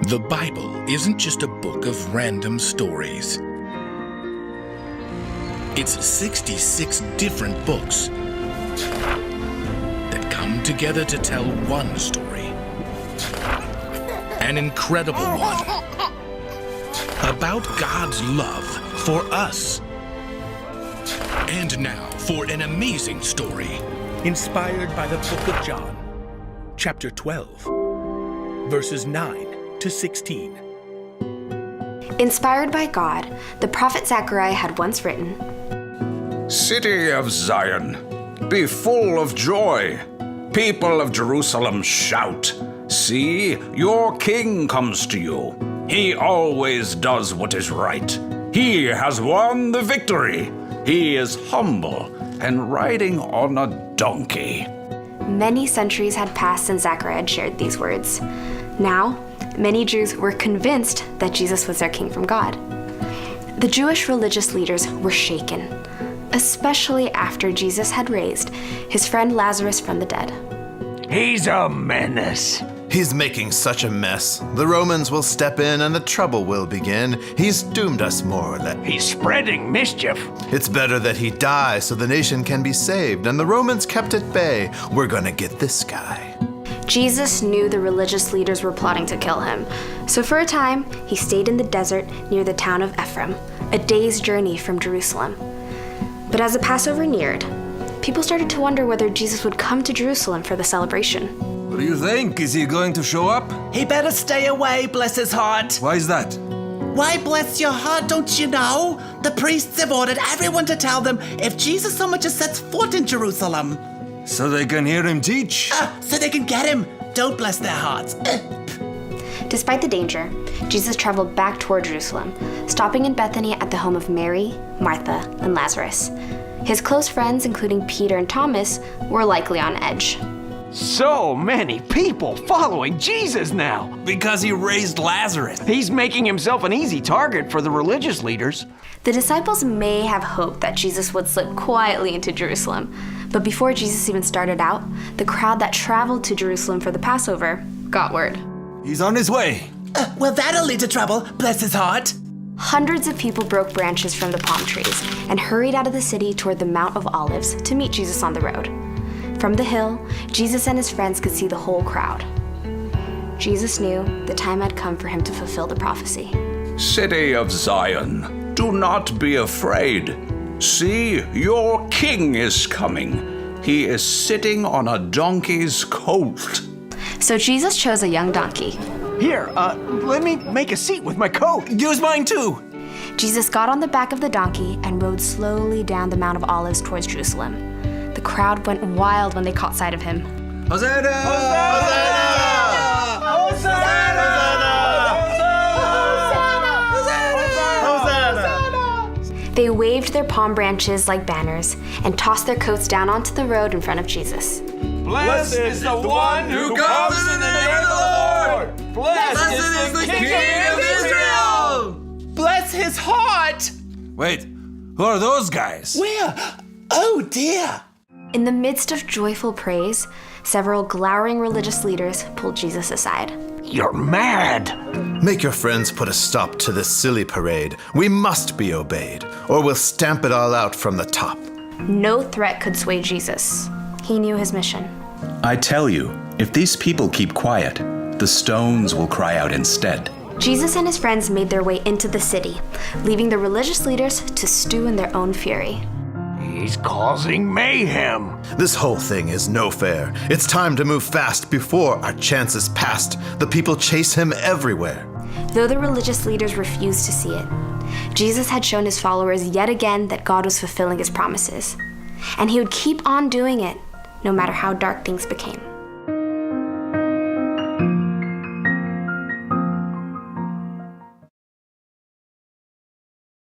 The Bible isn't just a book of random stories. It's 66 different books that come together to tell one story. An incredible one. About God's love for us. And now for an amazing story. Inspired by the book of John, chapter 12, verses 9 to 16. Inspired by God, the prophet Zechariah had once written, City of Zion, be full of joy. People of Jerusalem, shout. See, your king comes to you. He always does what is right. He has won the victory. He is humble and riding on a donkey. Many centuries had passed since Zechariah had shared these words. Now, many Jews were convinced that Jesus was their king from God. The Jewish religious leaders were shaken, especially after Jesus had raised his friend Lazarus from the dead. He's a menace. He's making such a mess. The Romans will step in and the trouble will begin. He's doomed us more or less. He's spreading mischief. It's better that he die so the nation can be saved and the Romans kept at bay. We're gonna get this guy. Jesus knew the religious leaders were plotting to kill him, so for a time, he stayed in the desert near the town of Ephraim, a day's journey from Jerusalem. But as the Passover neared, people started to wonder whether Jesus would come to Jerusalem for the celebration. What do you think? Is he going to show up? He better stay away, bless his heart. Why is that? Why, bless your heart, don't you know? The priests have ordered everyone to tell them if Jesus so much as sets foot in Jerusalem. So they can hear him teach? So they can get him. Don't bless their hearts. Despite the danger, Jesus traveled back toward Jerusalem, stopping in Bethany at the home of Mary, Martha, and Lazarus. His close friends, including Peter and Thomas, were likely on edge. So many people following Jesus now. Because he raised Lazarus. He's making himself an easy target for the religious leaders. The disciples may have hoped that Jesus would slip quietly into Jerusalem, but before Jesus even started out, the crowd that traveled to Jerusalem for the Passover got word. He's on his way. Well, that'll lead to trouble, bless his heart. Hundreds of people broke branches from the palm trees and hurried out of the city toward the Mount of Olives to meet Jesus on the road. From the hill, Jesus and his friends could see the whole crowd. Jesus knew the time had come for him to fulfill the prophecy. City of Zion, do not be afraid. See, your king is coming. He is sitting on a donkey's colt. So Jesus chose a young donkey. Here, let me make a seat with my coat. Use mine too. Jesus got on the back of the donkey and rode slowly down the Mount of Olives towards Jerusalem. The crowd went wild when they caught sight of him. Hosanna! Hosanna! Hosanna! They waved their palm branches like banners and tossed their coats down onto the road in front of Jesus. Blessed is the one who comes in the name of the Lord! Blessed is the King of Israel! Bless his heart. Wait, who are those guys? Where? Oh, dear. In the midst of joyful praise, several glowering religious leaders pulled Jesus aside. You're mad! Make your friends put a stop to this silly parade. We must be obeyed, or we'll stamp it all out from the top. No threat could sway Jesus. He knew his mission. I tell you, if these people keep quiet, the stones will cry out instead. Jesus and his friends made their way into the city, leaving the religious leaders to stew in their own fury. He's causing mayhem. This whole thing is no fair. It's time to move fast before our chance is past. The people chase him everywhere. Though the religious leaders refused to see it, Jesus had shown his followers yet again that God was fulfilling his promises. And he would keep on doing it, no matter how dark things became.